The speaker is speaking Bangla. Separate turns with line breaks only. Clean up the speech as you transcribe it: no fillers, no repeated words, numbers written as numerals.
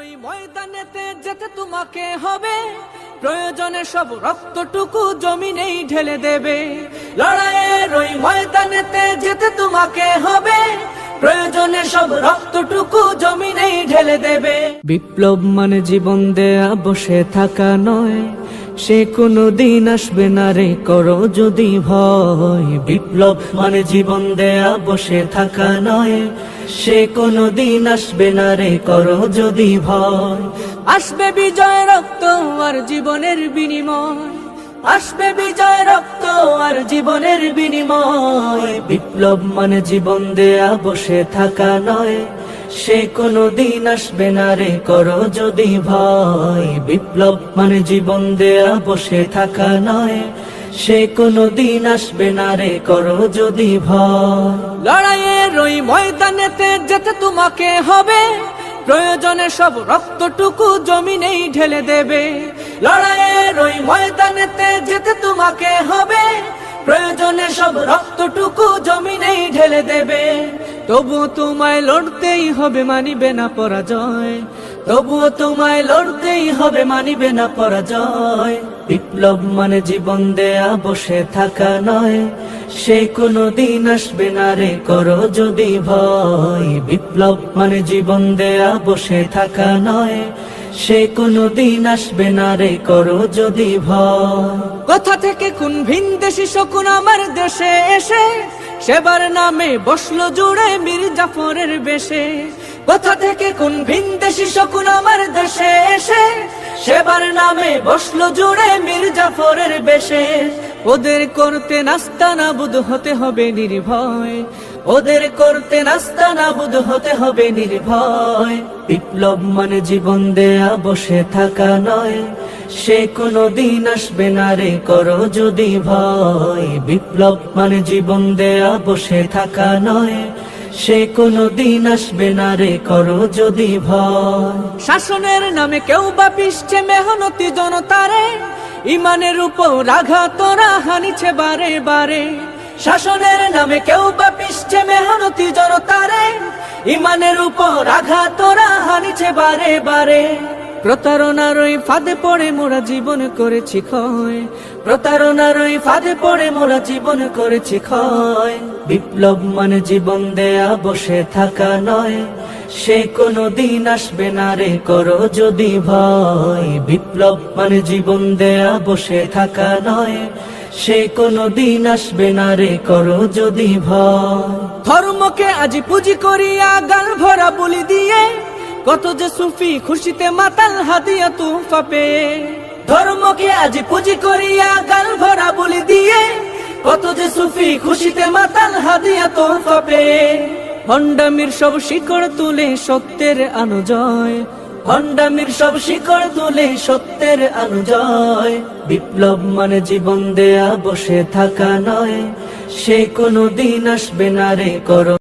ওই ময়দানেতে যেতে তোমাকে হবে, প্রয়োজনে সব রক্তটুকু জমিনেই ঢেলে দেবে। লড়াইয়ের ওই ময়দানেতে যেতে তোমাকে হবে, প্রয়োজনে সব রক্তটুকু জমিনেই ঢেলে দেবে। বিপ্লব মানে জীবন দেয়া বসে থাকা নয়, সে কোনো দিন আসবে না রে করো যদি ভয়। বিপ্লব মানে জীবন দেয়া বসে থাকা নয়, সে কোনো দিন আসবে না রে করো যদি ভয়। আসবে বিজয় রক্ত আর জীবনের বিনিময়, আসবে বিজয় রক্ত আর জীবনের বিনিময়। বিপ্লব মানে জীবন দেয়া বসে থাকা নয়, সে কোনো দিন আসবে না রে করো যদি ভয়। বিপ্লব মানে জীবন দেয়া বসে থাকা নয়, সে কোনো দিন আসবে না রে করো যদি ভয়। লড়াইয়ের ওই ময়দানেতে যেতে তোমাকে হবে, প্রয়োজনে সব রক্তটুকু জমিনেই ঢেলে দেবে। লড়াইয়ের ওই ময়দানেতে যেতে তোমাকে হবে, প্রয়োজনে সব রক্তটুকু জমিনেই ঢেলে দেবে। তবুও তোমায় লড়তেই হবে, মানিবে না পরাজয়। তবুও তোমায় লড়তেই হবে, মানিবে না পরাজয়। বিপ্লব মানে জীবন দেয়া বসে থাকা নয়, সে কোনো দিন আসবে না রে করো যদি ভয়। বিপ্লব মানে জীবন দেয়া বসে থাকা নয়, সে কোনো দিন আসবে না রে করো যদি ভয়। কোথা থেকে কোন ভিনদেশী শকুন আমার দেশে এসে, সেবার নামে বসলো জুড়ে মীর জাফরের বেশে। কোথা থেকে কোন ভিনদেশী শকুন আমার দেশে এসে, সেবার নামে বসলো জুড়ে মীর জাফরের বেশে। ওদের করতে নাস্তানাবুদ হতে হবে নির্ভয়, ওদের করতে নাস্তানাবুদ হতে হবে নির্ভয়। বিপ্লব মানে জীবন দেয়া বসে থাকা নয়, সে কোনো দিন আসবে না রে করো যদি ভয়। বিপ্লব মানে জীবন দেয়া বসে থাকা নয়, সে কোনো দিন আসবে না রে করো যদি ভয়। শাসনের নামে কেউ বা পিষছে মেহনতি জনতারে, ইমানের উপর আঘাত তোরা হানিছে বারে বারে। শাসনের নামে কেউ বা পিষছে মেহনতি জনতারে, ইমানের উপর আঘাত তোরা হানিছে বারে বারে। প্রতারণার ওই ফাঁদে পড়ে মোরা জীবন করেছি ক্ষয়, প্রতারণার ওই ফাঁদে পড়ে মোরা জীবন করেছি ক্ষয়। বিপ্লব মানে জীবন দেয়া বসে থাকা নয়, সে কোনো দিন আসবে না রে করো যদি ভয়। বিপ্লব মানে জীবন দেয়া বসে থাকা নয়, সে কোনো দিন আসবে না রে করো যদি ভয়। ধর্মকে আজ পুঁজি করিয়া গাল ভরা বলি দিয়ে, কত যে সুফি খুশিতে মাতাল হাদিয়া তুফা পেয়ে। ধর্মকে আজ পুঁজি করিয়া গাল ভরা বলি দিয়ে, কত যে সুফি খুশিতে মাতাল হাদিয়া তুফা পেয়ে। ভণ্ডামির সব শিকড় তুলে সত্যের অনুজয়, ভণ্ডামির সব শিকড় তুলে সত্যের অনুজয়। বিপ্লব মানে জীবন দেয়া বসে থাকা নয়, সে কোনো দিন আসবে না রে করো